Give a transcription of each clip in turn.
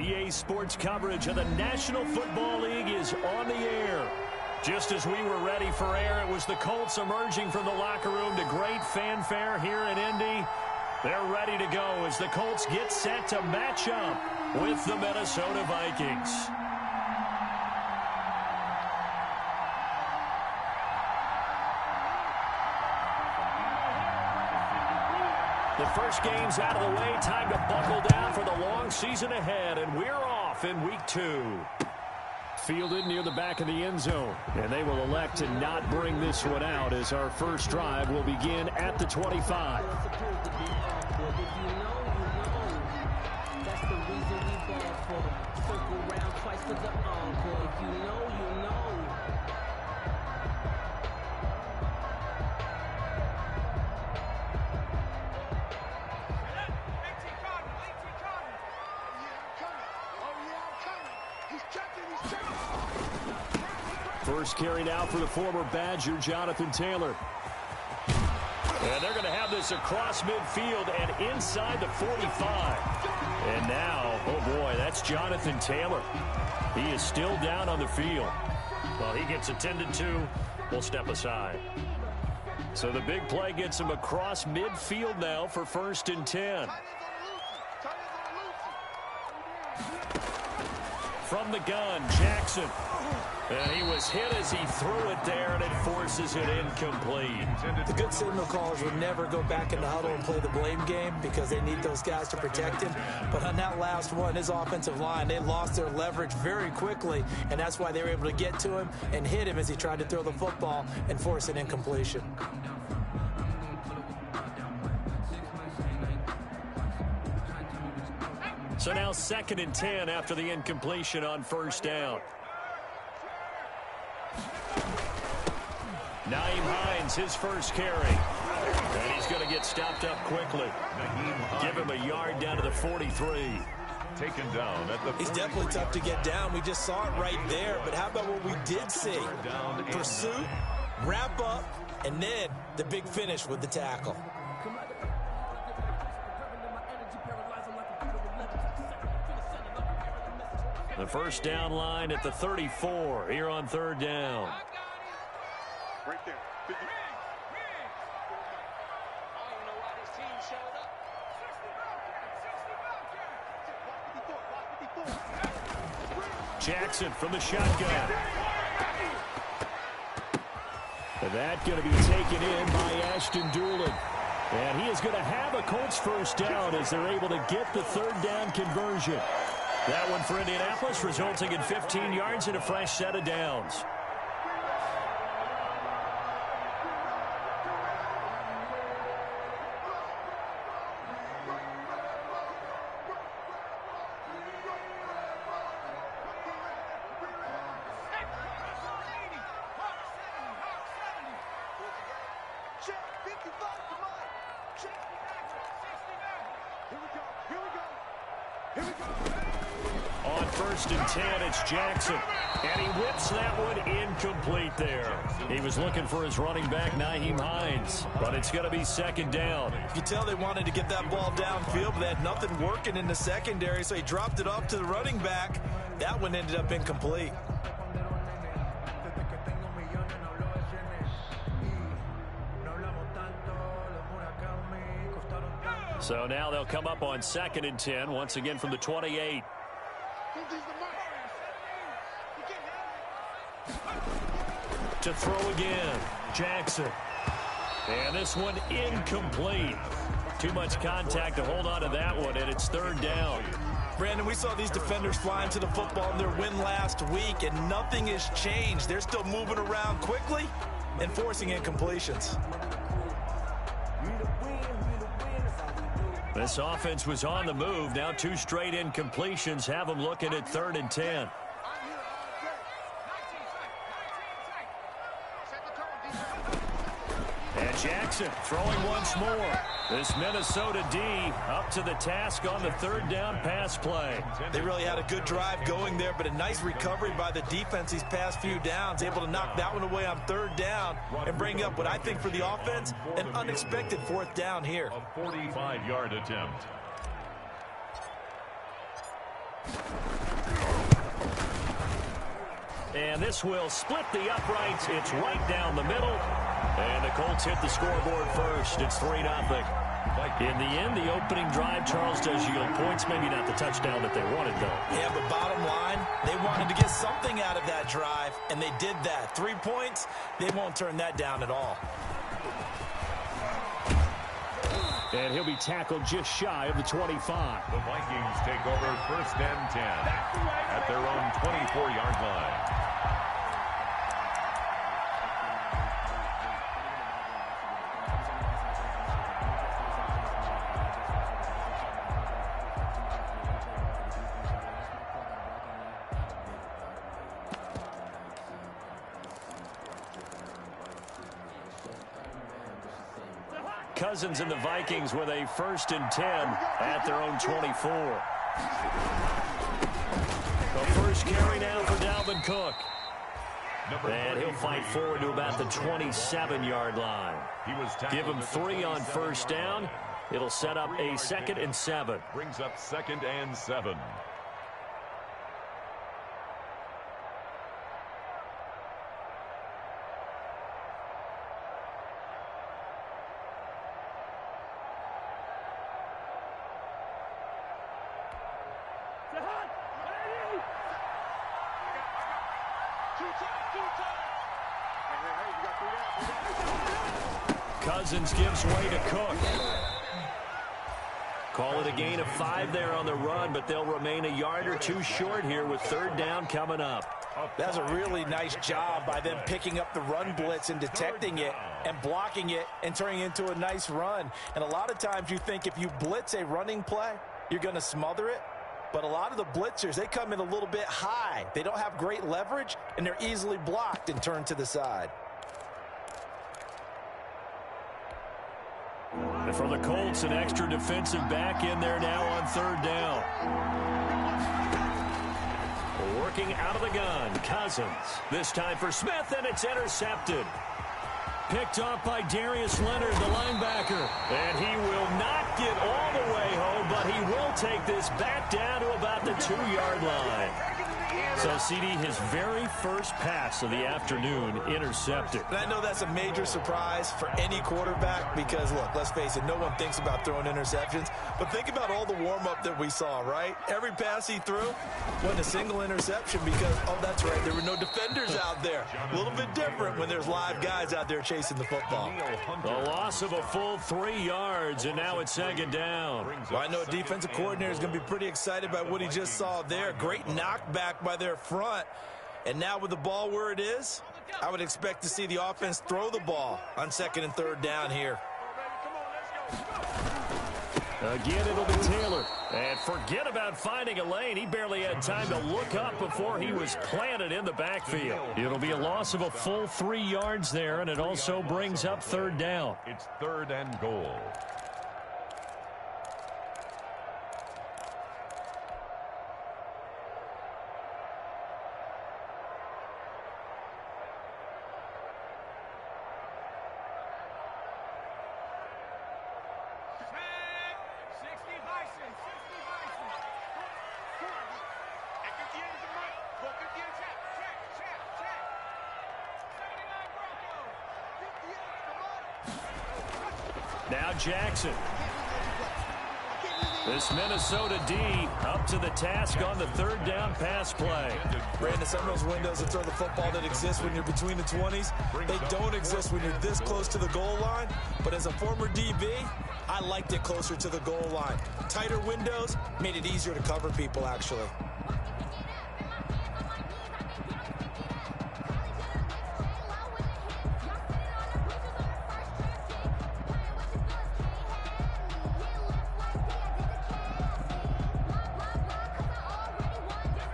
EA Sports coverage of the National Football League is on the air. Just as we were ready for air, it was the Colts emerging from the locker room to great fanfare here in Indy. They're ready to go as the Colts get set to match up with the Minnesota Vikings. The first game's out of the way. Time to buckle down for the long season ahead, and we're off in week 2. Fielded near the back of the end zone, and they will elect to not bring this one out as our first drive will begin at the 25. First carry now for the former Badger, Jonathan Taylor. And they're going to have this across midfield and inside the 45. And now, oh boy, that's Jonathan Taylor. He is still down on the field. Well, he gets attended to. We'll step aside. So the big play gets him across midfield now for 1st and 10. From the gun, Jackson. And he was hit as he threw it there, and it forces it incomplete. The good signal callers would never go back in the huddle and play the blame game because they need those guys to protect him. But on that last one, his offensive line, they lost their leverage very quickly, and that's why they were able to get to him and hit him as he tried to throw the football and force an incompletion. So now 2nd and 10 after the incompletion on 1st down. Naeem Hines, his first carry. And he's going to get stopped up quickly. Give him a yard down to the 43. Taken down at the 40. He's definitely tough to get down. We just saw it right there. But how about what we did see? Pursuit, wrap up, and then the big finish with the tackle. The first down line at the 34 here on 3rd down. Right there. 50. Jackson from the shotgun. And that going to be taken in by Ashton Doolin. And he is going to have a Colts first down as they're able to get the 3rd down conversion. That one for Indianapolis, resulting in 15 yards and a fresh set of downs. On 1st and 10, it's Jackson. And he whips that one incomplete there. He was looking for his running back, Nyheim Hines. But it's going to be 2nd down. You can tell they wanted to get that ball downfield, but they had nothing working in the secondary, so he dropped it off to the running back. That one ended up incomplete. So now they'll come up on 2nd and 10, once again from the 28. To throw again, Jackson. And this one incomplete. Too much contact to hold on to that one, and it's 3rd down. Brandon, we saw these defenders flying to the football in their win last week, and nothing has changed. They're still moving around quickly and forcing incompletions. This offense was on the move. Now 2 straight incompletions have them looking at 3rd and 10. And Jackson throwing once more. This Minnesota D up to the task on the 3rd down pass play. They really had a good drive going there, but a nice recovery by the defense these past few downs, able to knock that one away on 3rd down and bring up what I think for the offense, an unexpected 4th down here. A 45-yard attempt. And this will split the uprights. It's right down the middle. And the Colts hit the scoreboard first. It's 3-0. In the end, the opening drive, Charles, does yield points. Maybe not the touchdown that they wanted, though. Yeah, but bottom line, they wanted to get something out of that drive, and they did that. 3 points, they won't turn that down at all. And he'll be tackled just shy of the 25. The Vikings take over 1st and 10 at their own 24-yard line. Cousins and the Vikings with a 1st and 10 at their own 24. The first carry now for Dalvin Cook. And he'll fight forward to about the 27-yard line. Give him 3 on 1st down. It'll set up a 2nd and 7. Brings up 2nd and 7. Cousins gives way to Cook. Call it a gain of 5 there on the run, but they'll remain a yard or 2 short here with 3rd down coming up. That's a really nice job by them picking up the run blitz and detecting it and blocking it and turning it into a nice run. And a lot of times you think if you blitz a running play, you're going to smother it. But a lot of the blitzers, they come in a little bit high. They don't have great leverage, and they're easily blocked and turned to the side. And for the Colts, an extra defensive back in there now on 3rd down. Working out of the gun, Cousins. This time for Smith, and it's intercepted. Picked off by Darius Leonard, the linebacker. And he will not get all the way home, but he will take this back down to about the 2-yard line. So, CD, his very first pass of the afternoon intercepted. And I know that's a major surprise for any quarterback because, look, let's face it, no one thinks about throwing interceptions. But think about all the warm-up that we saw, right? Every pass he threw wasn't a single interception because, oh, that's right, there were no defenders out there. A little bit different when there's live guys out there chasing the football. The loss of a full 3 yards, and now it's second down. Well, I know a defensive coordinator is going to be pretty excited about what he just saw there. Great knockback by their front. And now with the ball where it is, I would expect to see the offense throw the ball on 2nd and 3rd down here. Again, it'll be Taylor. And forget about finding a lane. He barely had time to look up before he was planted in the backfield. It'll be a loss of a full 3 yards there, and it also brings up 3rd down. It's 3rd and goal. Now Jackson. This Minnesota D up to the task on the 3rd down pass play. Brandon, some of those windows that throw the football that exist when you're between the 20s, they don't exist when you're this close to the goal line. But as a former DB, I liked it closer to the goal line. Tighter windows made it easier to cover people, actually.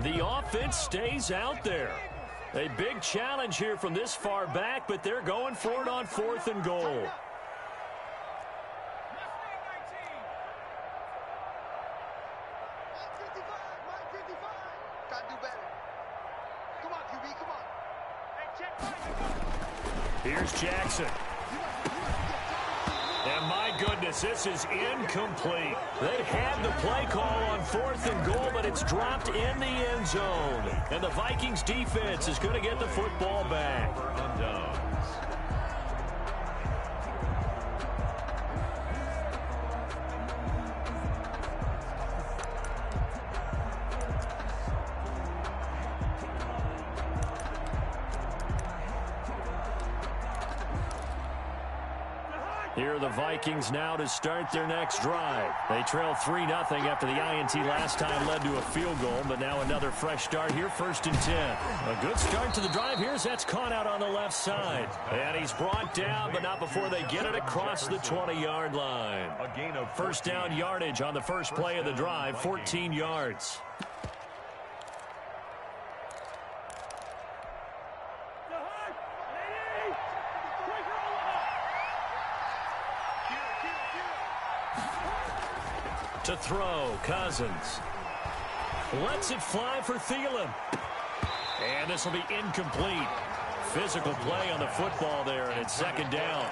The offense stays out there. A big challenge here from this far back, but they're going for it on 4th and goal. Here's Jackson. And my goodness, this is incomplete. They had the play call on 4th and goal, but it's dropped in the end zone. And the Vikings defense is going to get the football back. Here are the Vikings now to start their next drive. They trail 3-0 after the INT last time led to a field goal, but now another fresh start here, 1st and 10. A good start to the drive here as that's caught out on the left side. And he's brought down, but not before they get it across the 20-yard line. A gain of 1st down yardage on the first play of the drive, 14 yards. To throw, Cousins. Lets it fly for Thielen. And this will be incomplete. Physical play on the football there, and it's 2nd down.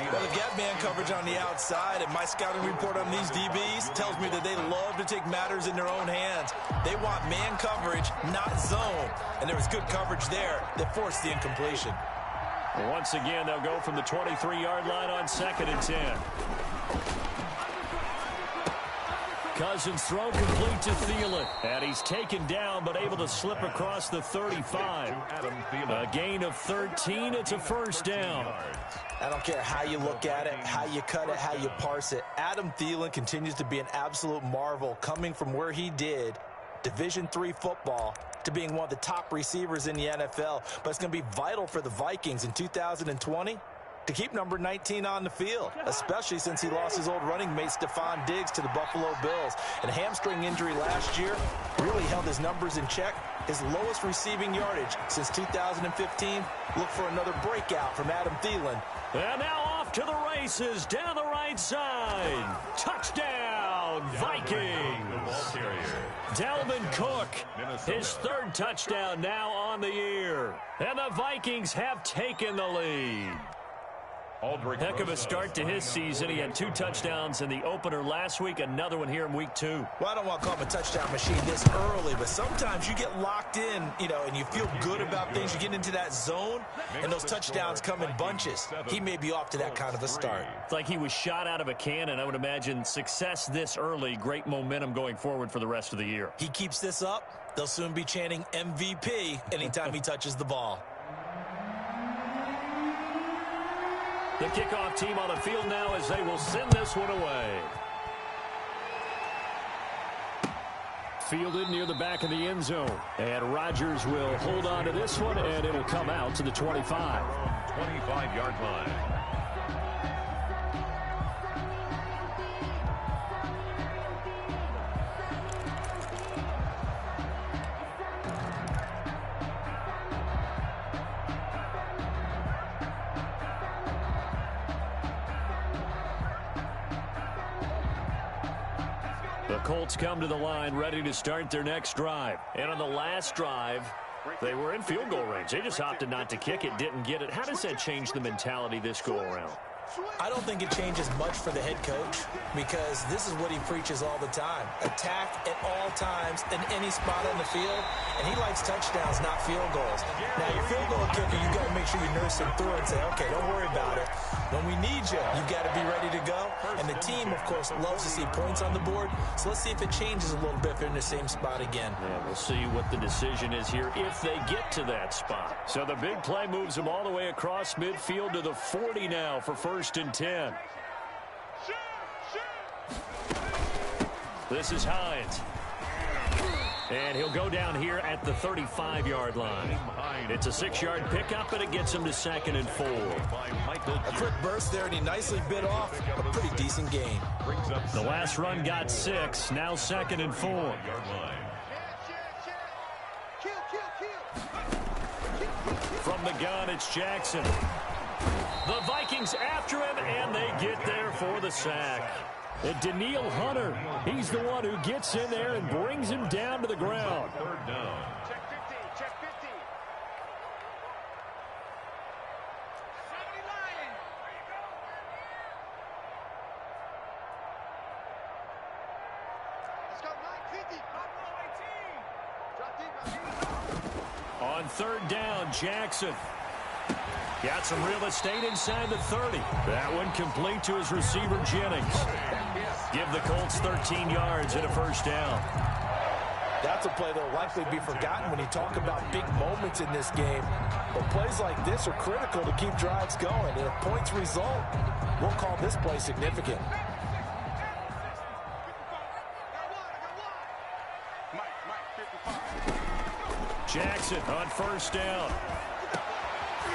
Well, the gap man coverage on the outside, and my scouting report on these DBs tells me that they love to take matters in their own hands. They want man coverage, not zone. And there was good coverage there that forced the incompletion. Once again, they'll go from the 23-yard line on 2nd and 10. Cousins throw complete to Thielen. And he's taken down, but able to slip across the 35. A gain of 13. It's a 1st down. I don't care how you look at it, how you cut it, how you parse it. Adam Thielen continues to be an absolute marvel, coming from where he did, Division III football, to being one of the top receivers in the NFL. But it's going to be vital for the Vikings in 2020 to keep number 19 on the field, especially since he lost his old running mate Stephon Diggs to the Buffalo Bills. And a hamstring injury last year really held his numbers in check. His lowest receiving yardage since 2015. Look for another breakout from Adam Thielen. And now off to the races down the right side. Touchdown, Vikings. Dalvin Cook, his 3rd touchdown now on the year. And the Vikings have taken the lead. Heck of a start to his season. He had 2 touchdowns in the opener last week, another one here in week 2. Well, I don't want to call him a touchdown machine this early, but sometimes you get locked in, and you feel good about things. You get into that zone, and those touchdowns come in bunches. He may be off to that kind of a start. It's like he was shot out of a cannon. I would imagine success this early, great momentum going forward for the rest of the year. He keeps this up, they'll soon be chanting MVP anytime he touches the ball. The kickoff team on the field now as they will send this one away. Fielded near the back of the end zone. And Rodgers will hold on to this one, and it'll come out to the 25. 25-yard line. The Colts come to the line ready to start their next drive. And on the last drive, they were in field goal range. They just opted not to kick it, didn't get it. How does that change the mentality this go around? I don't think it changes much for the head coach because this is what he preaches all the time. Attack at all times in any spot on the field, and he likes touchdowns, not field goals. Now, your field goal kicker, you got to make sure you nurse him through and say, okay, don't worry about it. When we need you, you got to be ready to go. And the team, of course, loves to see points on the board. So let's see if it changes a little bit if they're in the same spot again. Yeah, we'll see what the decision is here if they get to that spot. So the big play moves them all the way across midfield to the 40 now for 1st and 10. This is Hines. And he'll go down here at the 35-yard line. It's a 6-yard pickup, and it gets him to 2nd and 4. A quick burst there, and he nicely bit off a pretty decent gain. The last run got 6, now 2nd and 4. From the gun, it's Jackson. The Vikings after him, and they get there for the sack. And Daniil Hunter, he's the one who gets in there and brings him down to the ground. 3rd down. Check 15, check 15. 70 Lion. Let's go 950. Drop deep. On 3rd down, Jackson. Got some real estate inside the 30. That one complete to his receiver, Jennings. Give the Colts 13 yards and a 1st down. That's a play that will likely be forgotten when you talk about big moments in this game. But plays like this are critical to keep drives going. And if points result, we'll call this play significant. Jackson on 1st down.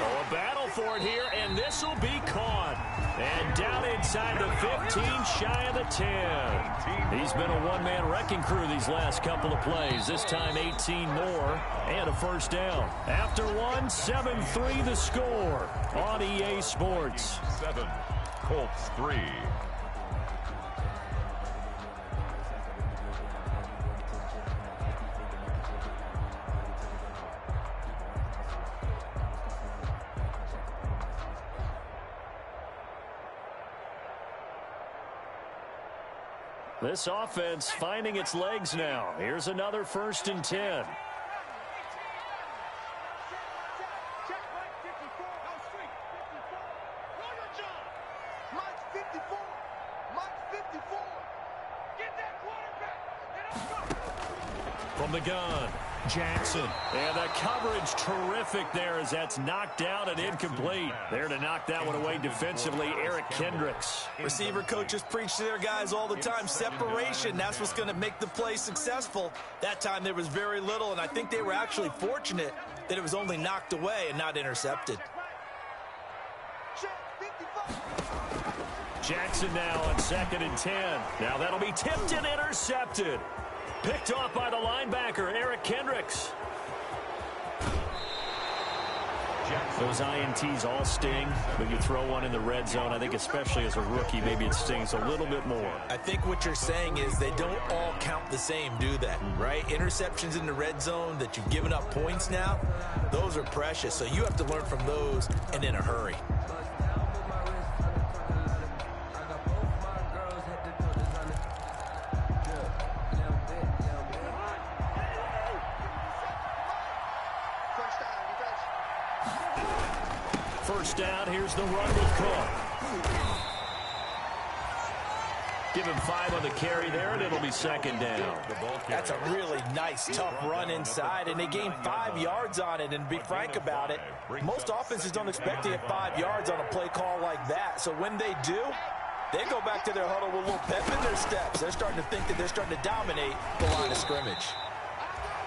Oh, a battle for it here, and this will be caught. And down inside the 15, shy of the 10. He's been a one-man wrecking crew these last couple of plays. This time 18 more and a 1st down. After one, 7-3 the score on EA Sports. 7, Colts 3. This offense finding its legs now. Here's another 1st and 10. From the gun, Jackson. And the coverage terrific there as that's knocked out and incomplete. There to knock that one away defensively, Eric Kendricks. Receiver coaches preach to their guys all the time. Separation, that's what's going to make the play successful. That time there was very little, and I think they were actually fortunate that it was only knocked away and not intercepted. Jackson now on 2nd and 10. Now that'll be tipped and intercepted. Picked off by the linebacker, Eric Kendricks. Those INTs all sting, but you throw one in the red zone, I think especially as a rookie, maybe it stings a little bit more. I think what you're saying is they don't all count the same, do they? Right? Interceptions in the red zone that you've given up points now, those are precious. So you have to learn from those and in a hurry. first down. Here's the run with Cook. Give him 5 on the carry there, and it'll be second down. That's a really nice, tough run inside, and they gained 5 yards on it. And to be frank about it, most offenses don't expect to get 5 yards on a play call like that. So when they do, they go back to their huddle with a little pep in their steps. They're starting to think that they're starting to dominate the line of scrimmage.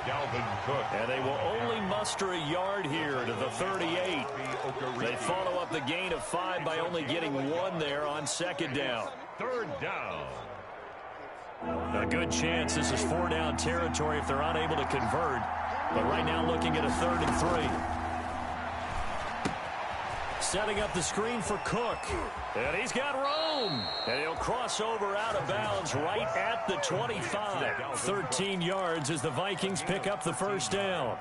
And they will only muster a yard here to the 38. They follow up the gain of 5 by only getting 1 there on second down. Third down. A good chance this is 4-down territory if they're unable to convert. But right now looking at a 3rd and 3. Setting up the screen for Cook. And he's got room. And he'll cross over out of bounds right at the 25. 13 yards as the Vikings pick up the first down.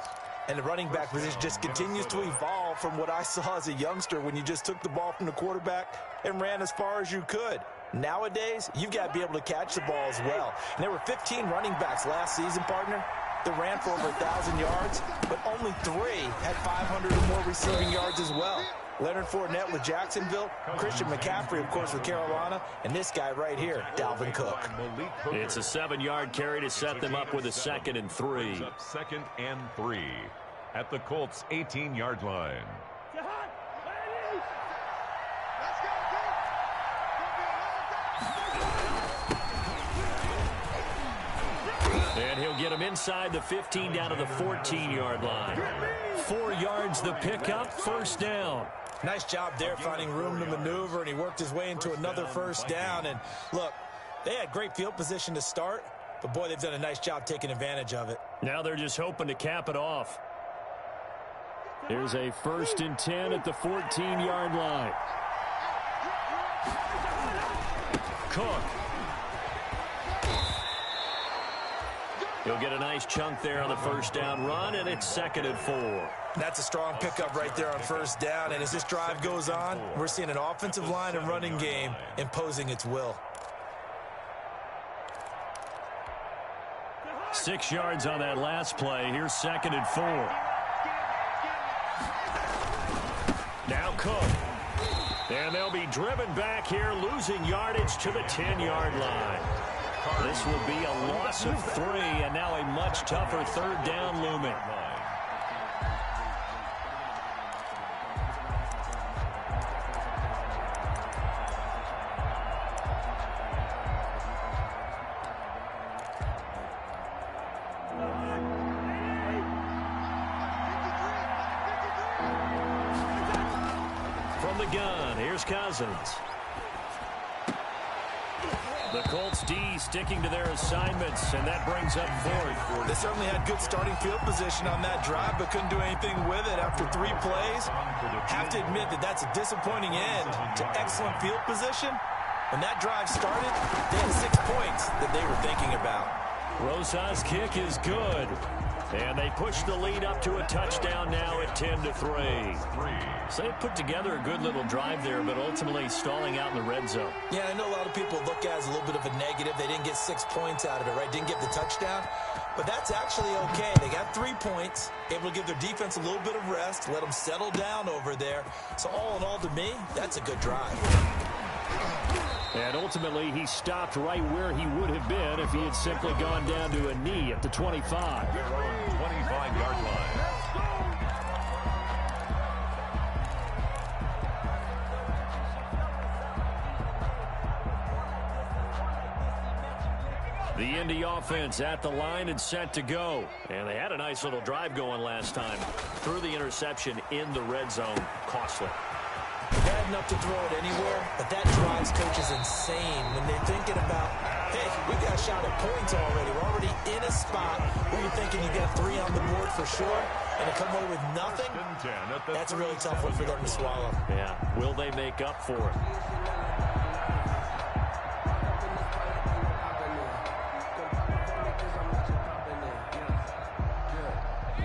And the running back position just continues to evolve from what I saw as a youngster when you just took the ball from the quarterback and ran as far as you could. Nowadays, you've got to be able to catch the ball as well. And there were 15 running backs last season, partner, that ran for over 1,000 yards, but only 3 had 500 or more receiving yards as well. Leonard Fournette with Jacksonville, Christian McCaffrey, of course, with Carolina, and this guy right here, Dalvin Cook. It's a 7-yard carry to set them up with a 2nd and 3. 2nd and 3 at the Colts' 18-yard line. And he'll get him inside the 15 down to the 14-yard line. 4 yards the pickup, first down. Nice job there finding room to maneuver, and he worked his way into another first down. And look, they had great field position to start, but boy, they've done a nice job taking advantage of it. Now they're just hoping to cap it off. Here's a 1st and 10 at the 14-yard line. Cook. He'll get a nice chunk there on the first down run, and it's 2nd and 4. That's a strong pickup right there on first down, and as this drive goes on, we're seeing an offensive line and running game imposing its will. 6 yards on that last play. Here's 2nd and 4. Now Cook. And they'll be driven back here, losing yardage to the 10-yard line. This will be a loss of 3, and now a much tougher 3rd down looming. From the gun, here's Cousins. The Colts D sticking to their assignments, and that brings up 4th. They certainly had good starting field position on that drive, but couldn't do anything with it after 3 plays. Have to admit that that's a disappointing end to excellent field position. When that drive started, they had 6 points that they were thinking about. Rosa's kick is good. And they push the lead up to a touchdown now at 10-3. So they put together a good little drive there, but ultimately stalling out in the red zone. Yeah, I know a lot of people look at it as a little bit of a negative. They didn't get 6 points out of it, right? Didn't get the touchdown. But that's actually okay. They got 3 points, able to give their defense a little bit of rest, let them settle down over there. So all in all, to me, that's a good drive. And ultimately, he stopped right where he would have been if he had simply gone down to a knee at the 25. 25-yard line. The Indy offense at the line and set to go. And they had a nice little drive going last time. Threw the interception in the red zone. Costly. Bad enough to throw it anywhere, but that drives coaches insane when they're thinking about, hey, we got a shot at points already. We're already in a spot where you're thinking you got 3 on the board for sure, and to come away with nothing, that's a really tough one for them to swallow. Yeah, will they make up for it?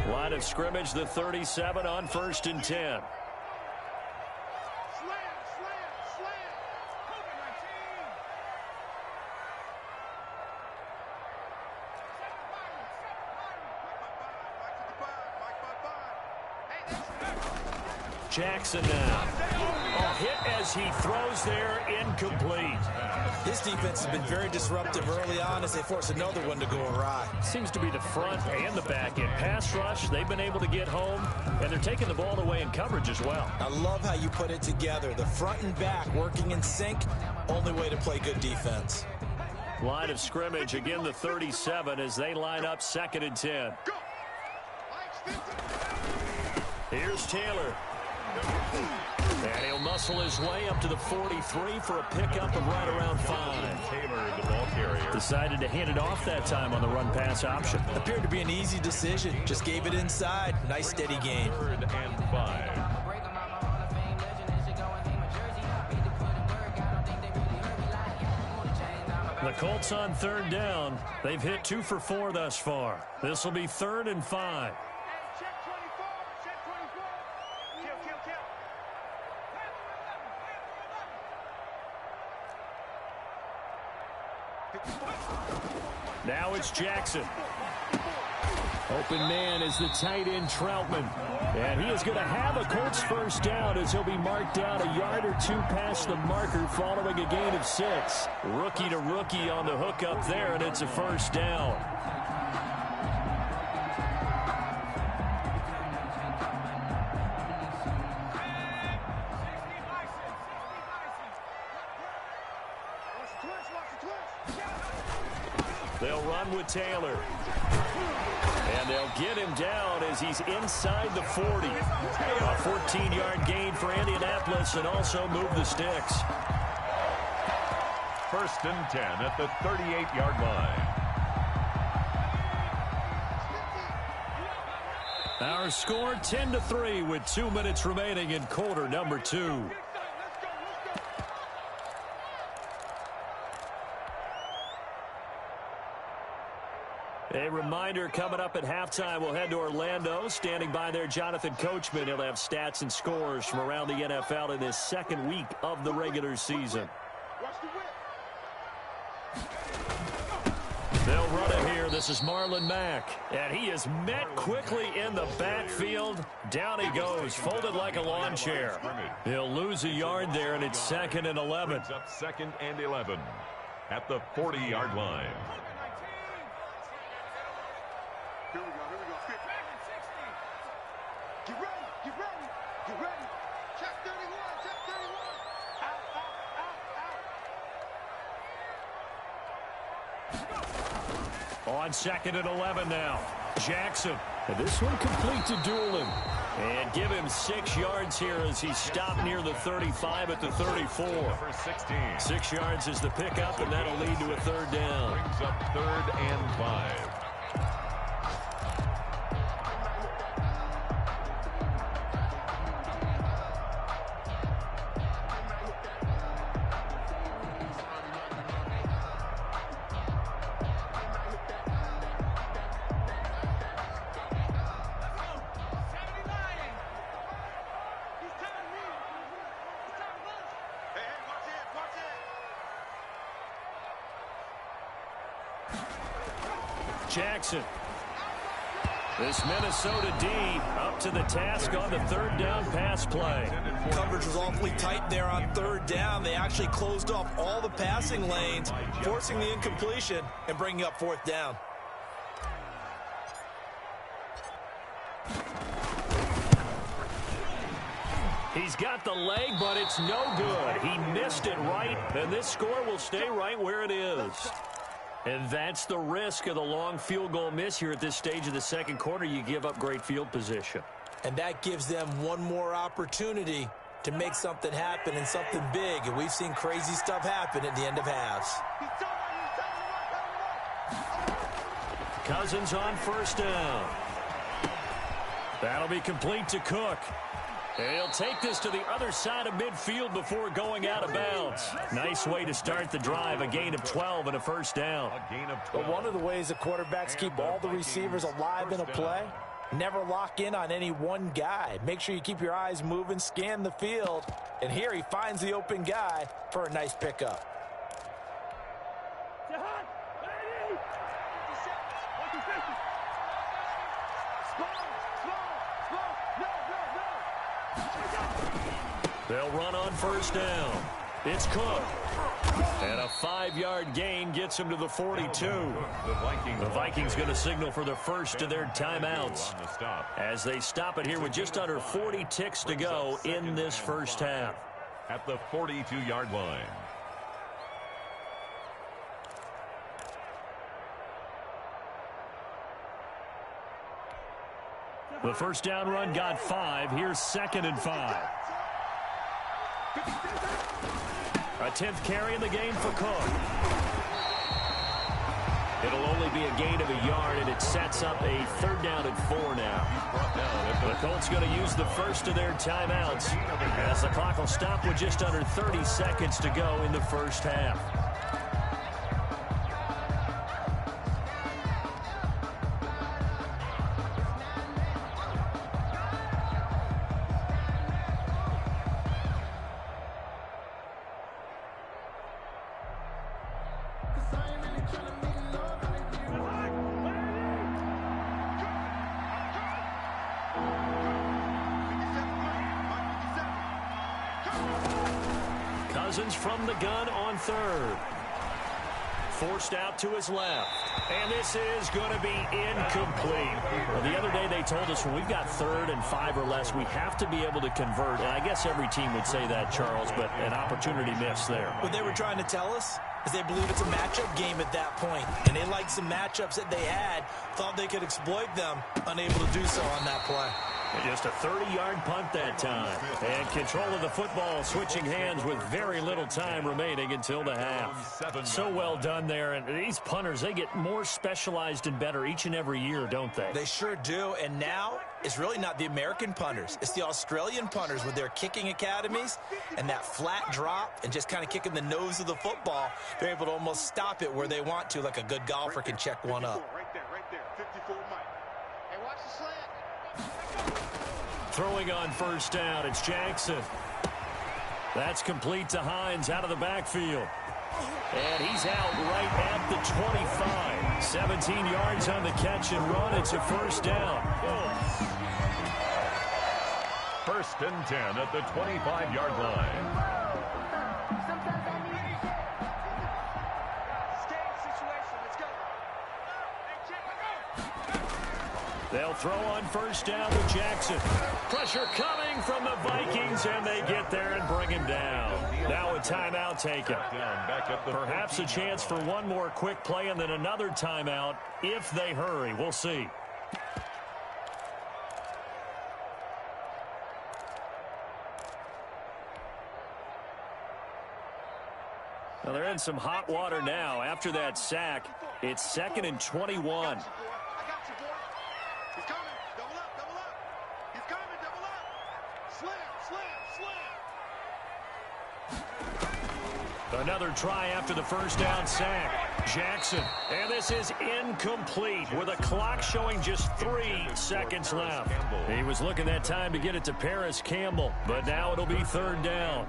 Line of scrimmage, the 37 on 1st and 10. Jackson now. A hit as he throws there, incomplete. This defense has been very disruptive early on as they force another one to go awry. Seems to be the front and the back end. Pass rush, they've been able to get home, and they're taking the ball away in coverage as well. I love how you put it together. The front and back working in sync, only way to play good defense. Line of scrimmage, again the 37 as they line up 2nd and 10. Here's Taylor. And he'll muscle his way up to the 43 for a pickup of right around 5. Taylor, the ball carrier. Decided to hand it off that time on the run-pass option. Appeared to be an easy decision. Just gave it inside. Nice steady gain. 3rd and 5. The Colts on 3rd down. They've hit 2 for 4 thus far. This will be 3rd and 5. Check 24. Check 24. Kill. Now it's Jackson. Open man is the tight end Troutman. And he is going to have a Colts first down as he'll be marked down a yard or 2 past the marker following a gain of 6. Rookie to rookie on the hook up there, and it's a first down. They'll run with Taylor. And they'll get him down as he's inside the 40. A 14-yard gain for Indianapolis and also move the sticks. 1st and 10 at the 38-yard line. Our score 10-3 with 2 minutes remaining in quarter number 2. A reminder, coming up at halftime, we'll head to Orlando. Standing by there, Jonathan Coachman. He'll have stats and scores from around the NFL in this 2nd week of the regular season. They'll run it here. This is Marlon Mack. And he is met quickly in the backfield. Down he goes, folded like a lawn chair. He'll lose a yard there, and it's 2nd and 11. Brings up 2nd and 11 at the 40-yard line. Here we go. Get ready. Check 31. Out. On 2nd and 11 now. Jackson. And this one complete to Doolin. And give him 6 yards here as he stopped near the 35 at the 34. Number 16. 6 yards is the pickup, and that'll lead to a 3rd down. Brings up 3rd and 5. Jackson. This Minnesota D up to the task on the 3rd down pass play. Coverage was awfully tight there on 3rd down. They actually closed off all the passing lanes, forcing the incompletion and bringing up 4th down. He's got the leg, but it's no good. He missed it right, and this score will stay right where it is. And that's the risk of the long field goal miss here at this stage of the 2nd quarter. You give up great field position. And that gives them one more opportunity to make something happen and something big. And we've seen crazy stuff happen at the end of halves. Cousins on 1st down. That'll be complete to Cook. And he'll take this to the other side of midfield before going out of bounds. Nice way to start the drive. A gain of 12 and a 1st down. A gain of 12. But one of the ways the quarterbacks keep all the receivers alive in a play, never lock in on any one guy. Make sure you keep your eyes moving, scan the field. And here he finds the open guy for a nice pickup. They'll run on first down. It's Cook. And a 5-yard gain gets him to the 42. The Vikings going to signal for the first of their timeouts as they stop it here with just under 40 ticks to go in this first half. At the 42-yard line. The first down run got 5. Here's 2nd and 5. A 10th carry in the game for Cook. It'll only be a gain of a yard, and it sets up a 3rd down and 4 now. The Colts going to use the first of their timeouts as the clock will stop with just under 30 seconds to go in the first half. From the gun on 3rd. Forced out to his left. And this is going to be incomplete. Well, the other day they told us when we've got 3rd and 5 or less, we have to be able to convert. And I guess every team would say that, Charles, but an opportunity missed there. What they were trying to tell us is they believe it's a matchup game at that point. And they liked some matchups that they had, thought they could exploit them, unable to do so on that play. Just a 30-yard punt that time. And control of the football switching hands with very little time remaining until the half. So well done there. And these punters, they get more specialized and better each and every year, don't they? They sure do. And now it's really not the American punters. It's the Australian punters with their kicking academies and that flat drop and just kind of kicking the nose of the football. They're able to almost stop it where they want to, like a good golfer can check one up. Right there. 54 Mike. Hey, watch the slant. Throwing on first down, it's Jackson. That's complete to Hines out of the backfield. And he's out right at the 25. 17 yards on the catch and run. It's a first down. 1st and 10 at the 25-yard line. They'll throw on first down with Jackson. Pressure coming from the Vikings, and they get there and bring him down. Now a timeout taken. Perhaps a chance for one more quick play and then another timeout if they hurry. We'll see. Well, they're in some hot water now. After that sack, it's 2nd and 21. Another try after the first down sack. Jackson. And this is incomplete with a clock showing just 3 seconds left. He was looking that time to get it to Paris Campbell, but now it'll be 3rd down.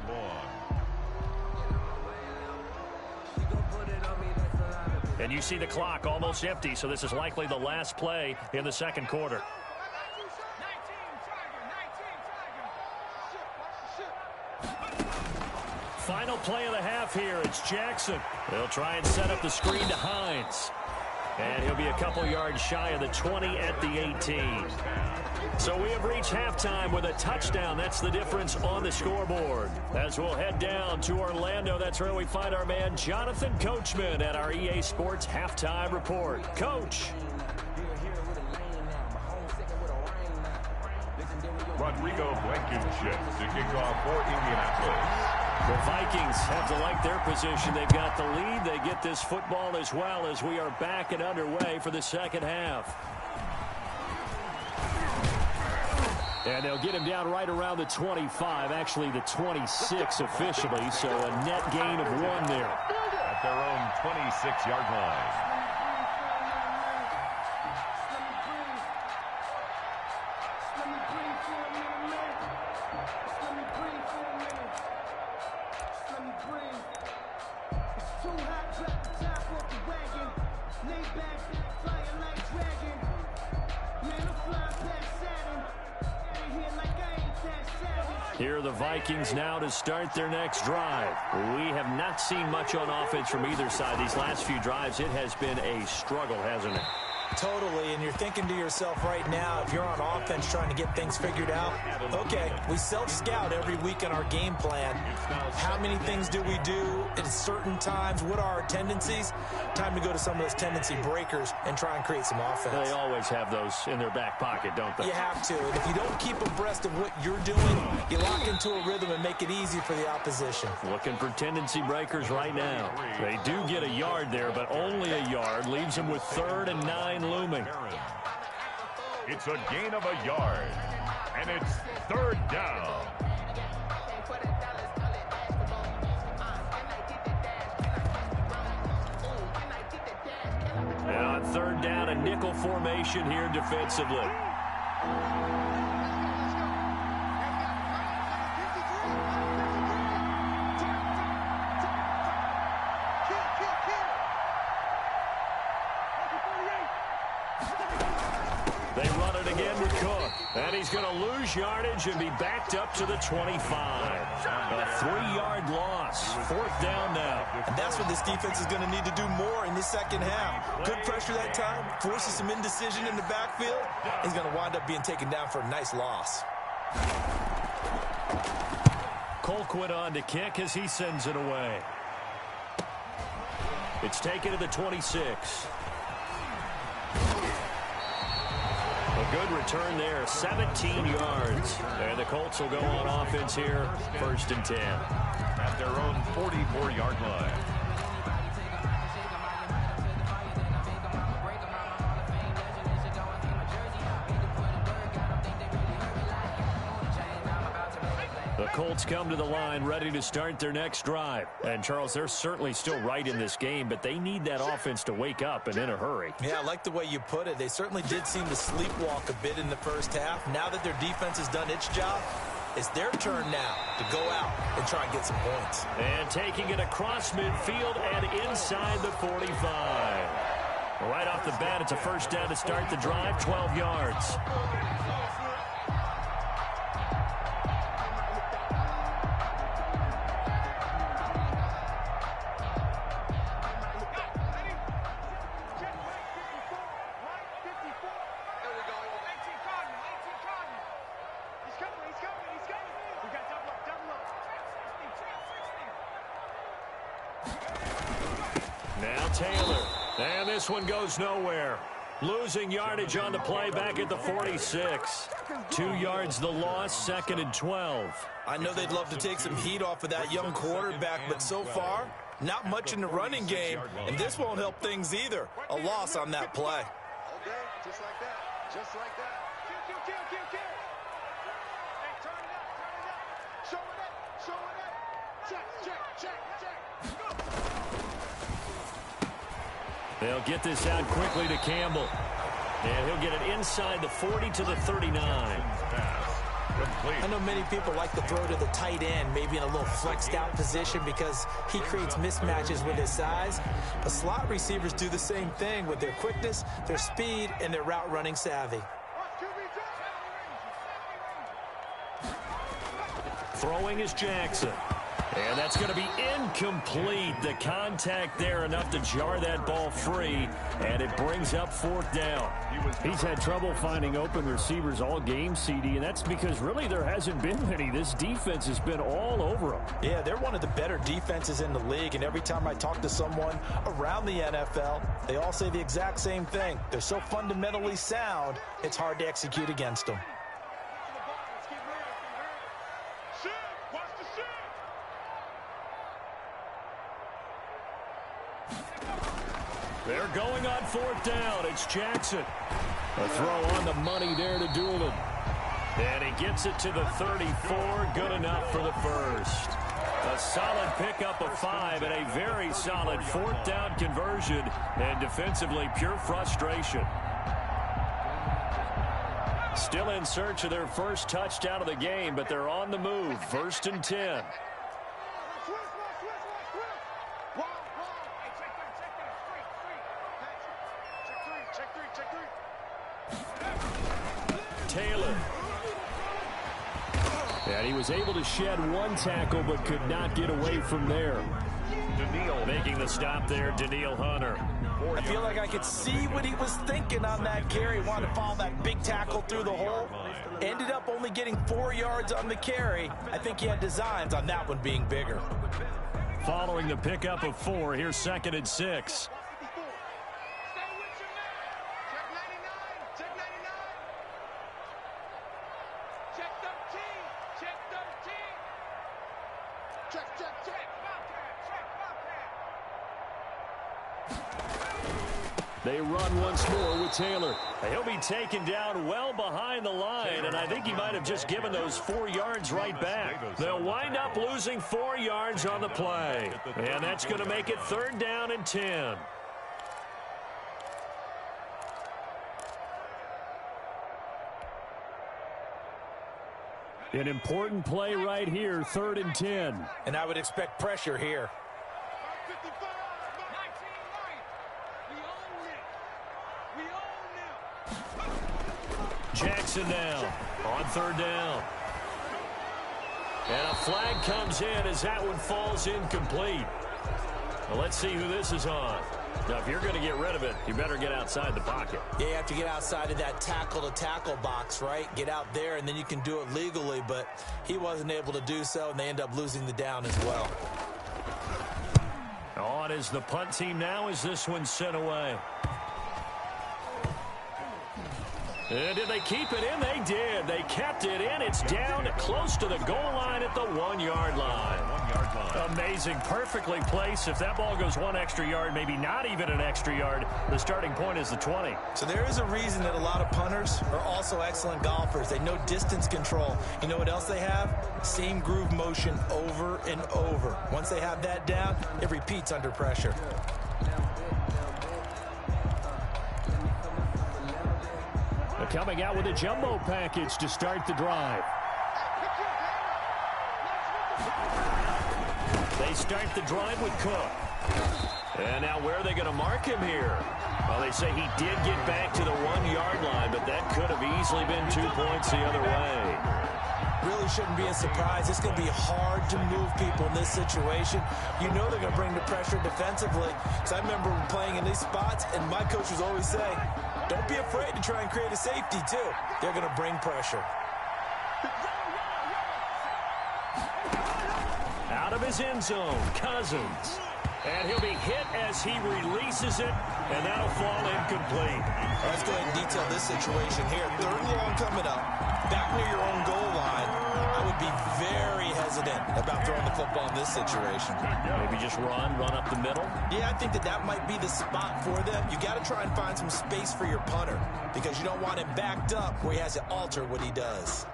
And you see the clock almost empty, so this is likely the last play in the 2nd quarter. Final play of the half here. It's Jackson. They'll try and set up the screen to Hines. And he'll be a couple yards shy of the 20 at the 18. So we have reached halftime with a touchdown. That's the difference on the scoreboard. As we'll head down to Orlando, that's where we find our man Jonathan Coachman at our EA Sports Halftime Report. Coach. Rodrigo Blankenship to kick off for Indianapolis. The Vikings have to like their position. They've got the lead. They get this football as well as we are back and underway for the 2nd half. And they'll get him down right around the 25, actually the 26 officially, so a net gain of 1 there. At their own 26-yard line. Here are the Vikings now to start their next drive. We have not seen much on offense from either side. These last few drives, it has been a struggle, hasn't it? Totally, and you're thinking to yourself right now, if you're on offense trying to get things figured out, okay, we self-scout every week in our game plan. How many things do we do at certain times? What are our tendencies? Time to go to some of those tendency breakers and try and create some offense. They always have those in their back pocket, don't they? You have to, and if you don't keep abreast of what you're doing, you lock into a rhythm and make it easy for the opposition. Looking for tendency breakers right now. They do get a yard there, but only a yard. Leaves them with 3rd and 9 looming. It's a gain of a yard, and it's 3rd down. And on 3rd down, a nickel formation here defensively. They run it again with Cook. And he's going to lose yardage and be backed up to the 25. A 3-yard loss. 4th down now. And that's what this defense is going to need to do more in the second half. Good pressure that time, forces some indecision in the backfield. He's going to wind up being taken down for a nice loss. Colquitt on to kick as he sends it away. It's taken to the 26. A good return there, 17 yards. And the Colts will go on offense here, 1st and 10. At their own 44-yard line. The Colts come to the line ready to start their next drive. And, Charles, they're certainly still right in this game, but they need that offense to wake up and in a hurry. Yeah, I like the way you put it. They certainly did seem to sleepwalk a bit in the first half. Now that their defense has done its job, it's their turn now to go out and try and get some points. And taking it across midfield and inside the 45. Right off the bat, it's a 1st down to start the drive, 12 yards. Now Taylor, and this one goes nowhere. Losing yardage on the play back at the 46. 2 yards the loss, 2nd and 12. I know they'd love to take some heat off of that young quarterback, but so far, not much in the running game, and this won't help things either. A loss on that play. Okay, just like that. Just like that. Kill. Hey, turn it up. Show it up. Check. They'll get this out quickly to Campbell. And he'll get it inside the 40 to the 39. I know many people like to throw to the tight end, maybe in a little flexed out position because he creates mismatches with his size. But slot receivers do the same thing with their quickness, their speed, and their route running savvy. Throwing is Jackson. And that's going to be incomplete. The contact there enough to jar that ball free, and it brings up 4th down. He's had trouble finding open receivers all game, CD, and that's because really there hasn't been any. This defense has been all over them. Yeah, they're one of the better defenses in the league, and every time I talk to someone around the NFL, they all say the exact same thing. They're so fundamentally sound, it's hard to execute against them. They're going on 4th down. It's Jackson. A throw on the money there to Doolin. And he gets it to the 34. Good enough for the 1st. A solid pickup of 5 and a very solid 4th down conversion. And defensively, pure frustration. Still in search of their first touchdown of the game, but they're on the move. 1st and 10. Taylor. And he was able to shed one tackle but could not get away from there. Daniil making the stop there, Daniil Hunter. I feel like I could see what he was thinking on that carry. Wanted to follow that big tackle through the hole. Ended up only getting 4 yards on the carry. I think he had designs on that one being bigger. Following the pickup of 4, here's 2nd and 6. They run once more with Taylor. He'll be taken down well behind the line, and I think he might have just given those 4 yards right back. They'll wind up losing 4 yards on the play, and that's going to make it 3rd down and 10. An important play right here, 3rd and 10. And I would expect pressure here. Jackson now on 3rd down. And a flag comes in as that one falls incomplete. Well, let's see who this is on. Now, if you're going to get rid of it, you better get outside the pocket. Yeah, you have to get outside of that tackle-to-tackle box, right? Get out there, and then you can do it legally, but he wasn't able to do so, and they end up losing the down as well. On is the punt team now as this one's sent away. And did they keep it in? They did. They kept it in. It's down close to the goal line at the 1-yard line. 1-yard line. Amazing. Perfectly placed. If that ball goes 1 extra yard, maybe not even an extra yard, the starting point is the 20. So there is a reason that a lot of punters are also excellent golfers. They know distance control. You know what else they have? Same groove motion over and over. Once they have that down, it repeats under pressure. Coming out with a jumbo package to start the drive. They start the drive with Cook. And now where are they going to mark him here? Well, they say he did get back to the 1-yard line, but that could have easily been 2 points the other way. Really shouldn't be a surprise. It's going to be hard to move people in this situation. You know they're going to bring the pressure defensively. Because I remember playing in these spots, and my coach was always saying, don't be afraid to try and create a safety, too. They're going to bring pressure. Out of his end zone, Cousins. And he'll be hit as he releases it, and that'll fall incomplete. Let's go ahead and detail this situation here. 3rd and long coming up, back near your own goal line. I would be very hesitant about throwing the football in this situation. Maybe just run up the middle? Yeah, I think that might be the spot for them. You got to try and find some space for your punter because you don't want him backed up where he has to alter what he does.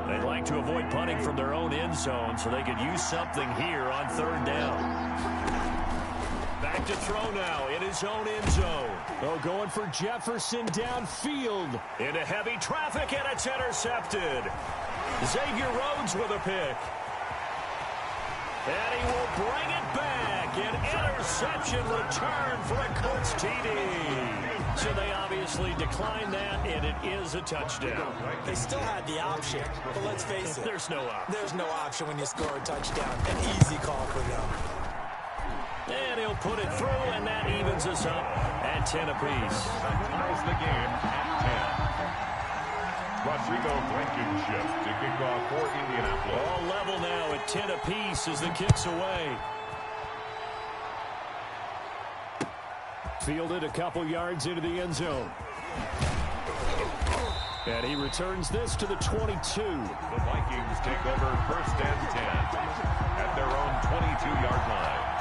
They'd like to avoid punting from their own end zone so they could use something here on 3rd down. Back to throw now in his own end zone. Oh, going for Jefferson downfield. Into heavy traffic, and it's intercepted. Xavier Rhodes with a pick. And he will bring it back. An interception return for a Colts TD. So they obviously declined that, and it is a touchdown. They still had the option, but let's face it. There's no option. There's no option when you score a touchdown. An easy call for them. And he'll put it through, and that evens us up at 10 apiece. Ties the game at 10. Rodrigo Blankenship to kick off for Indianapolis. All level now at 10 apiece as the kick's away. Fielded a couple yards into the end zone. And he returns this to the 22. The Vikings take over 1st and 10 at their own 22-yard line.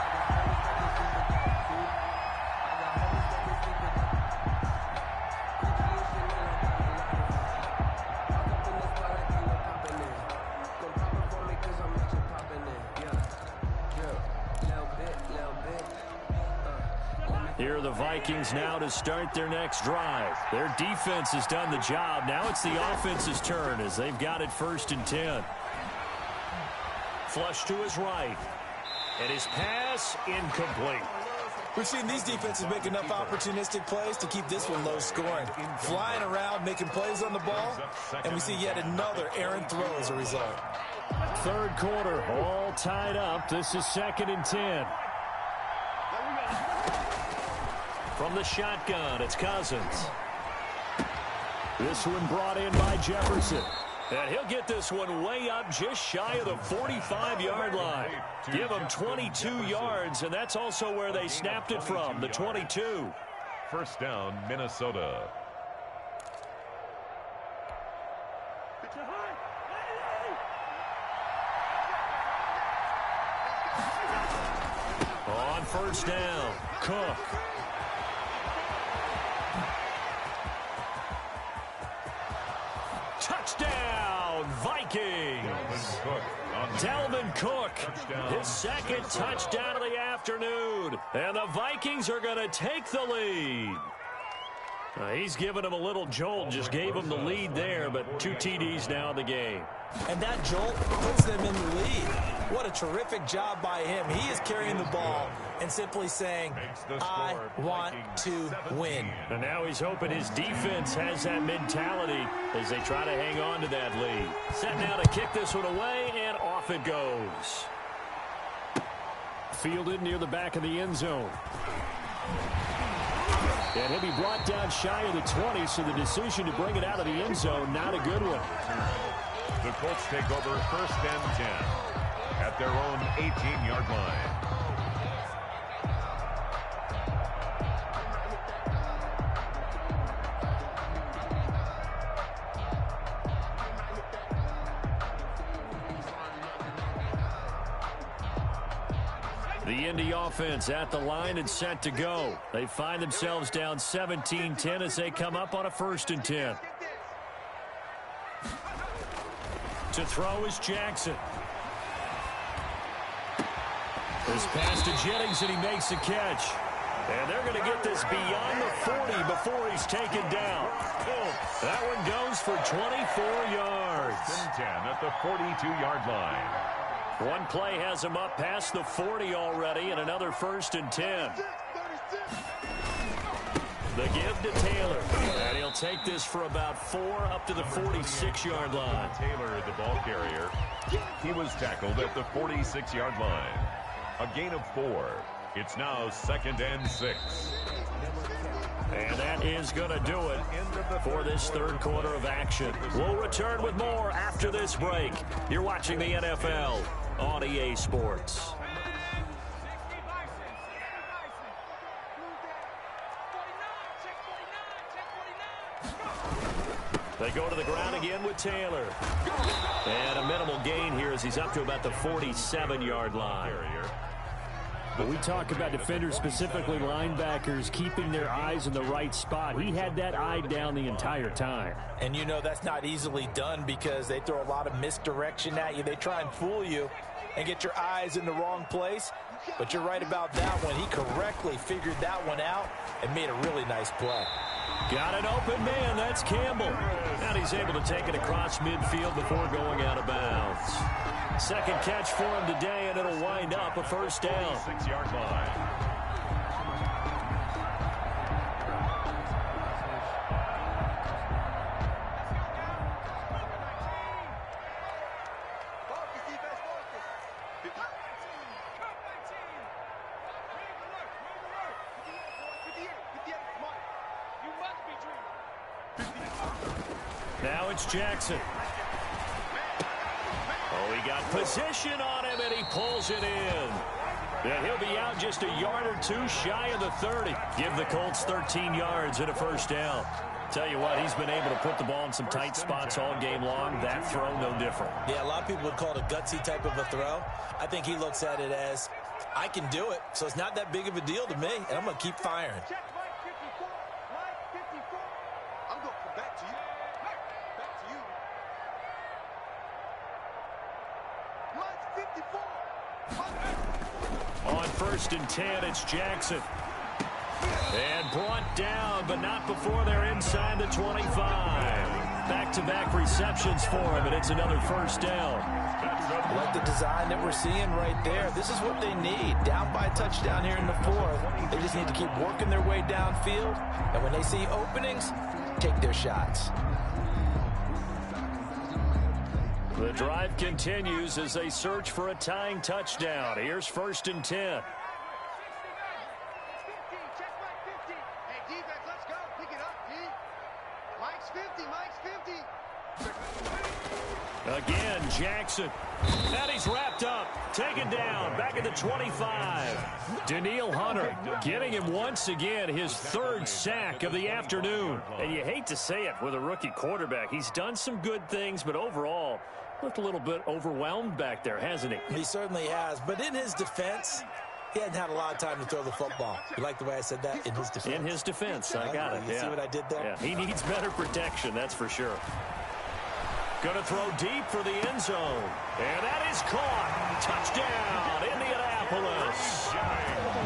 Here are the Vikings now to start their next drive. Their defense has done the job. Now it's the offense's turn as they've got it 1st and 10. Flush to his right. And his pass incomplete. We've seen these defenses make enough opportunistic plays to keep this one low scoring. Flying around, making plays on the ball, and we see yet another errant throw as a result. Third quarter, all tied up. This is 2nd and 10. From the shotgun, it's Cousins. This one brought in by Jefferson. And he'll get this one way up just shy of the 45-yard line. Give him 22 yards, and that's also where they snapped it from, the 22. First down, Minnesota. On first down, Cook. Touchdown, Vikings. Dalvin Cook, his second touchdown of the afternoon. And the Vikings are going to take the lead. He's given him a little jolt, just gave him the lead there, but 2 TDs now in the game. And that jolt puts them in the lead. What a terrific job by him. He is carrying the ball and simply saying, I want to win. And now he's hoping his defense has that mentality as they try to hang on to that lead. Set now to kick this one away, and off it goes. Fielded near the back of the end zone. And he'll be brought down shy of the 20, so the decision to bring it out of the end zone, not a good one. The Colts take over 1st and 10 at their own 18-yard line. The Indy offense at the line and set to go. They find themselves down 17-10 as they come up on a 1st and 10. To throw is Jackson. This pass to Jennings, and he makes the catch. And they're going to get this beyond the 40 before he's taken down. That one goes for 24 yards. 10 at the 42-yard line. One play has him up past the 40 already, and another 1st and 10. The give to Taylor. And he'll take this for about 4 up to the 46-yard line. Taylor, the ball carrier. He was tackled at the 46-yard line. A gain of 4. It's now 2nd and 6. And that is going to do it for this third quarter of action. We'll return with more after this break. You're watching the NFL on EA Sports. They go to the ground again with Taylor. And a minimal gain here as he's up to about the 47-yard line. When we talk about defenders, specifically linebackers, keeping their eyes in the right spot, he had that eye down the entire time. And you know that's not easily done because they throw a lot of misdirection at you. They try and fool you and get your eyes in the wrong place. But you're right about that one. He correctly figured that one out and made a really nice play. Got an open man. That's Campbell. And he's able to take it across midfield before going out of bounds. Second catch for him today, and it'll wind up a 1st down. 6-yard line. Now it's Jackson. Oh, he got position on him, and he pulls it in. And he'll be out just a yard or 2 shy of the 30. Give the Colts 13 yards and a 1st down. Tell you what, he's been able to put the ball in some tight spots all game long. That throw, no different. Yeah, a lot of people would call it a gutsy type of a throw. I think he looks at it as, I can do it, so it's not that big of a deal to me, and I'm going to keep firing. On 1st and 10, it's Jackson. And brought down, but not before they're inside the 25. Back-to-back receptions for him, and it's another 1st down. I like the design that we're seeing right there. This is what they need. Down by a touchdown here in the fourth. They just need to keep working their way downfield. And when they see openings, take their shots. The drive continues as they search for a tying touchdown. Here's 1st and 10. Again, Jackson. And he's wrapped up. Taken down. Back at the 25. Danielle Hunter getting him once again his 3rd sack of the afternoon. And you hate to say it with a rookie quarterback. He's done some good things, but overall looked a little bit overwhelmed back there, hasn't he? He certainly has. But in his defense, he hadn't had a lot of time to throw the football. You like the way I said that? In his defense. In his defense. I got it. You see what I did there? Yeah. He needs better protection, that's for sure. Going to throw deep for the end zone. And that is caught. Touchdown, Indianapolis.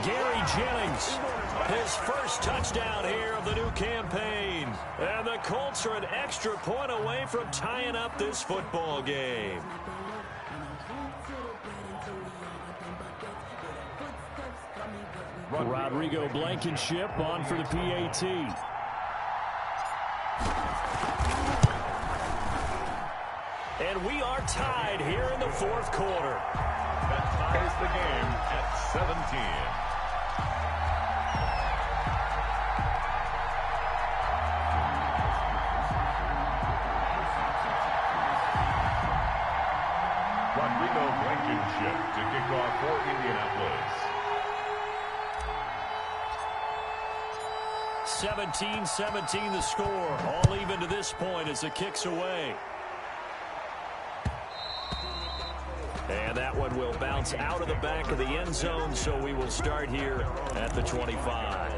Gary Jennings, his 1st touchdown here of the new campaign. And the Colts are an extra point away from tying up this football game. Rodrigo Blankenship on for the PAT. And we are tied here in the 4th quarter. That ties the game at 17. Rodrigo Blankenship to kick off for Indianapolis. 17-17 the score. All even to this point as the kick's away. And that one will bounce out of the back of the end zone, so we will start here at the 25.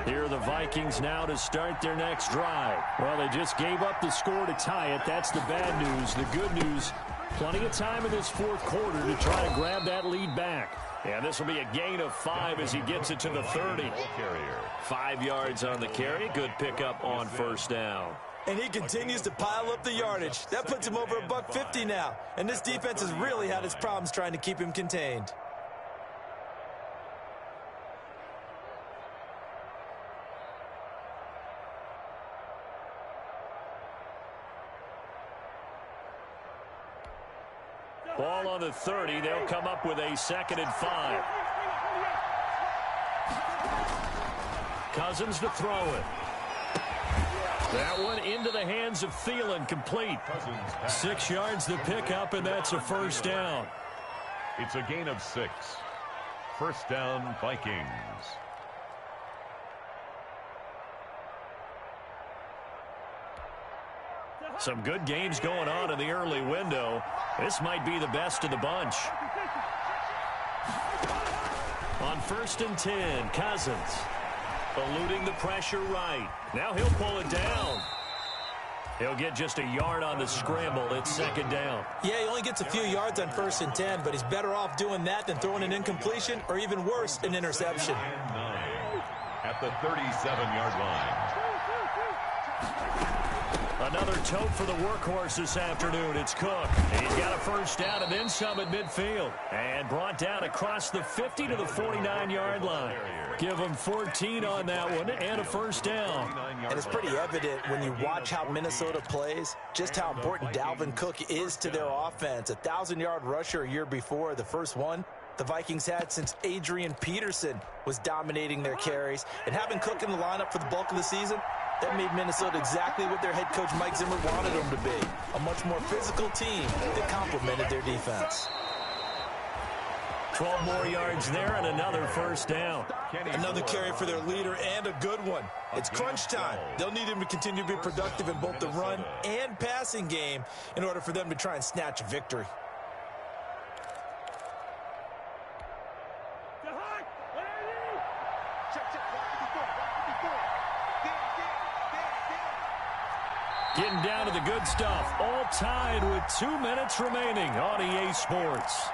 Here are the Vikings now to start their next drive. Well, they just gave up the score to tie it. That's the bad news. The good news, plenty of time in this 4th quarter to try to grab that lead back. And this will be a gain of 5 as he gets it to the 30. 5 yards on the carry. Good pickup on 1st down. And he continues to pile up the yardage. That puts him over $150 now. And this defense has really had its problems trying to keep him contained. Ball on the 30. They'll come up with a 2nd and 5. Cousins to throw it. That one into the hands of Thielen, complete. 6 yards the pickup, and that's a 1st down. It's a gain of 6. 1st down, Vikings. Some good games going on in the early window. This might be the best of the bunch. On 1st and 10, Cousins. Eluding the pressure right. Now he'll pull it down. He'll get just a yard on the scramble. It's 2nd down. Yeah, he only gets a few yards on 1st and 10, but he's better off doing that than throwing an incompletion or even worse, an interception. At the 37-yard line. Another tote for the workhorse this afternoon. It's Cook. He's got a 1st down and then some at midfield. And brought down across the 50 to the 49-yard line. Give him 14 on that one and a 1st down. And it's pretty evident when you watch how Minnesota plays, just how important Dalvin Cook is to their offense. A 1,000-yard rusher a year before, the first one the Vikings had since Adrian Peterson was dominating their carries. And having Cook in the lineup for the bulk of the season, that made Minnesota exactly what their head coach Mike Zimmer wanted them to be. A much more physical team that complemented their defense. 12 more yards there and another 1st down. Another carry for their leader and a good one. It's crunch time. They'll need him to continue to be productive in both the run and passing game in order for them to try and snatch a victory. Getting down to the good stuff. All tied with 2 minutes remaining on EA Sports.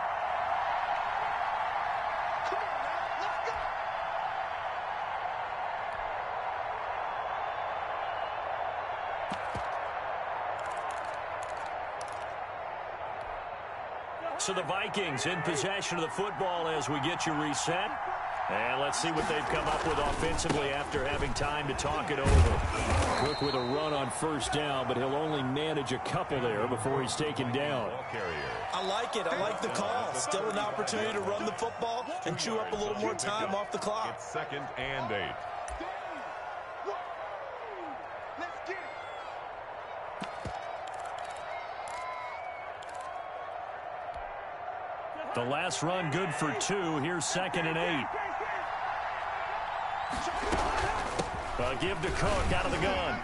So the Vikings in possession of the football as we get you reset. And let's see what they've come up with offensively after having time to talk it over. Cook with a run on first down, but he'll only manage a couple there before he's taken down. I like it. I like the call. Still an opportunity to run the football and chew up a little more time off the clock. It's 2nd and 8. The last run good for 2. Here's 2nd and 8. Give to Cook out of the gun.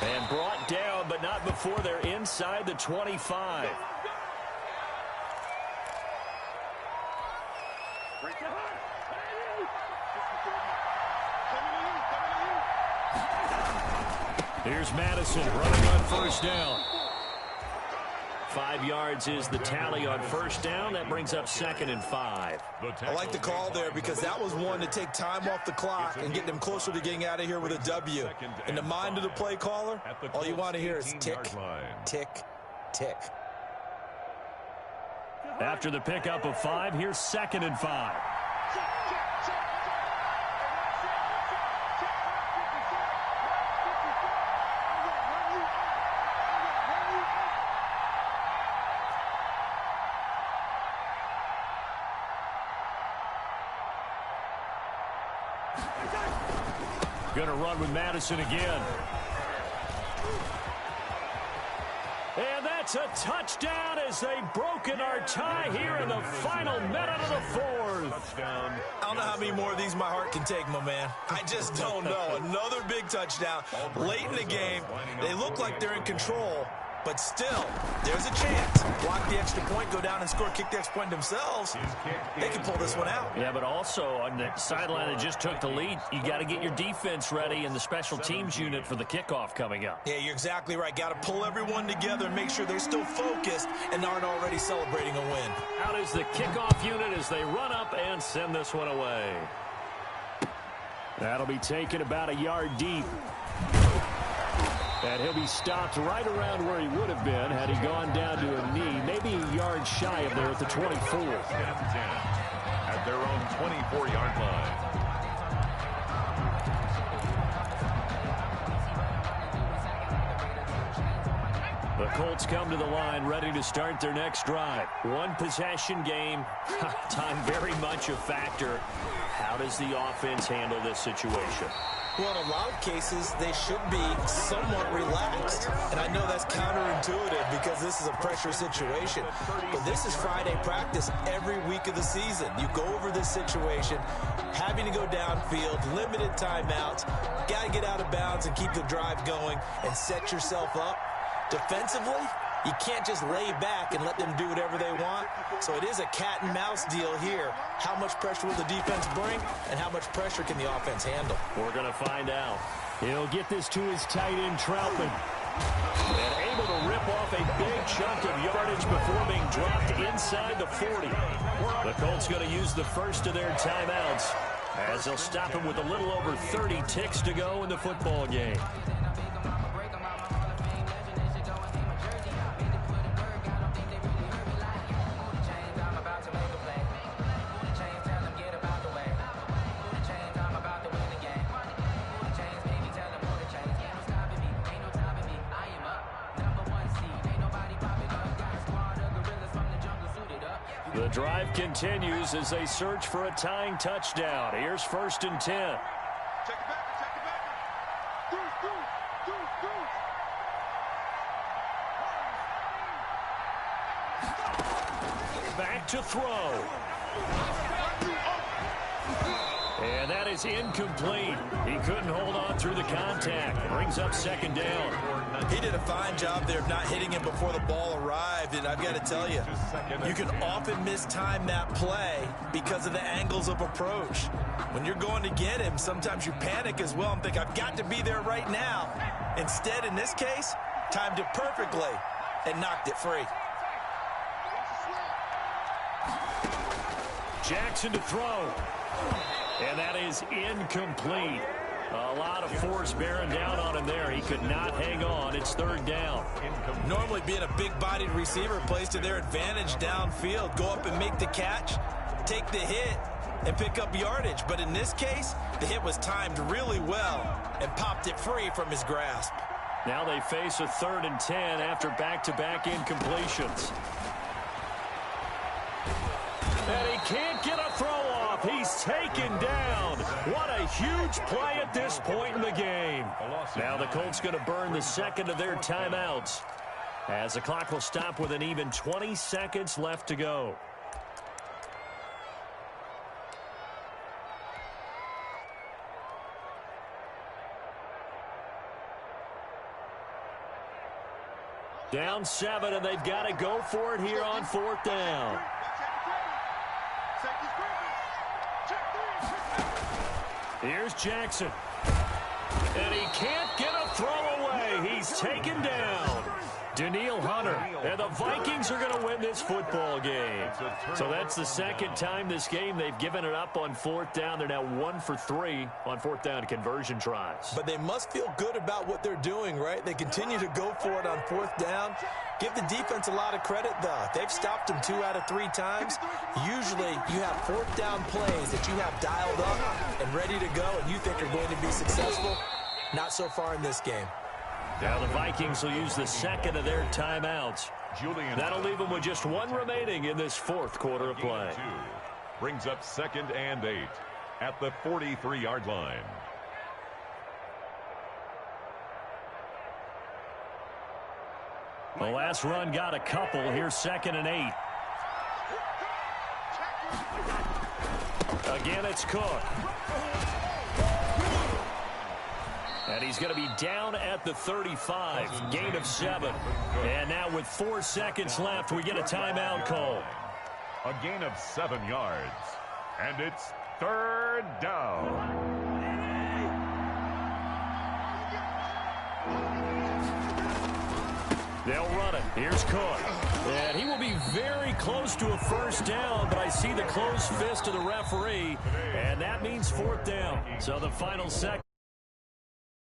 And brought down, but not before they're inside the 25. Here's Madison running on first down. 5 yards is the tally on first down. That brings up 2nd and 5. I like the call there because that was one to take time off the clock and get them closer to getting out of here with a W. In the mind of the play caller, all you want to hear is tick, tick, tick. After the pickup of 5, here's 2nd and 5. Going to run with Madison again. And that's a touchdown as they've broken our tie here in the final minute of the 4th. Touchdown. I don't know how many more of these my heart can take, my man. I just don't know. Another big touchdown late in the game. They look like they're in control, but still, there's a chance. Block the extra point, go down and score, kick the extra point themselves. They can pull this one out. Yeah, but also on the sideline that just took the lead, you got to get your defense ready and the special teams unit for the kickoff coming up. Yeah, you're exactly right. Got to pull everyone together and make sure they're still focused and aren't already celebrating a win. Out is the kickoff unit as they run up and send this one away. That'll be taken about a yard deep. And he'll be stopped right around where he would have been had he gone down to a knee, maybe a yard shy of there at the 24. At their own 24-yard line. The Colts come to the line ready to start their next drive. One possession game. Time very much a factor. How does the offense handle this situation? Well, in a lot of cases, they should be somewhat relaxed. And I know that's counterintuitive because this is a pressure situation. But this is Friday practice every week of the season. You go over this situation, having to go downfield, limited timeouts, got to get out of bounds and keep the drive going and set yourself up. Defensively, you can't just lay back and let them do whatever they want. So it is a cat and mouse deal here. How much pressure will the defense bring and how much pressure can the offense handle? We're going to find out. He'll get this to his tight end, Troutman. And able to rip off a big chunk of yardage before being dropped inside the 40. The Colts going to use the first of their timeouts as they'll stop him with a little over 30 ticks to go in the football game. The drive continues as they search for a tying touchdown. Here's 1st and 10. Check it back, check it back. Back to throw. And that is incomplete. He couldn't hold on through the contact. Brings up 2nd down. He did a fine job there of not hitting him before the ball arrived, and I've got to tell you, you can often mistime that play because of the angles of approach. When you're going to get him, sometimes you panic as well and think, I've got to be there right now. Instead, in this case, timed it perfectly and knocked it free. Jackson to throw. And that is incomplete. A lot of force bearing down on him there. He could not hang on. It's third down. Normally being a big-bodied receiver plays to their advantage downfield. Go up and make the catch, take the hit, and pick up yardage. But in this case, the hit was timed really well and popped it free from his grasp. Now they face a 3rd and 10 after back-to-back incompletions. And he can't get a throw off. He's taken down. What a huge play at this point in the game. Now the Colts going to burn the second of their timeouts, as the clock will stop with an even 20 seconds left to go. Down 7, and they've got to go for it here on 4th down. Here's Jackson. And he can't get a throw away. He's taken down. Daniil Hunter. And the Vikings are going to win this football game. So that's the second time this game they've given it up on 4th down. They're now 1 for 3 on 4th down conversion tries. But they must feel good about what they're doing, right? They continue to go for it on 4th down. Give the defense a lot of credit, though. They've stopped them 2 out of 3 times. Usually you have 4th down plays that you have dialed up and ready to go and you think are going to be successful. Not so far in this game. Now the Vikings will use the second of their timeouts. That'll leave them with just 1 remaining in this 4th quarter of play. Brings up 2nd and 8 at the 43-yard line. The last run got a couple. Here's 2nd and 8. Again, it's Cook. And he's going to be down at the 35. Gain of 7. And now with 4 seconds left, we get a timeout call. A gain of 7 yards. And it's 3rd down. They'll run it. Here's Cook. And he will be very close to a 1st down, but I see the closed fist of the referee, and that means 4th down. So the final second.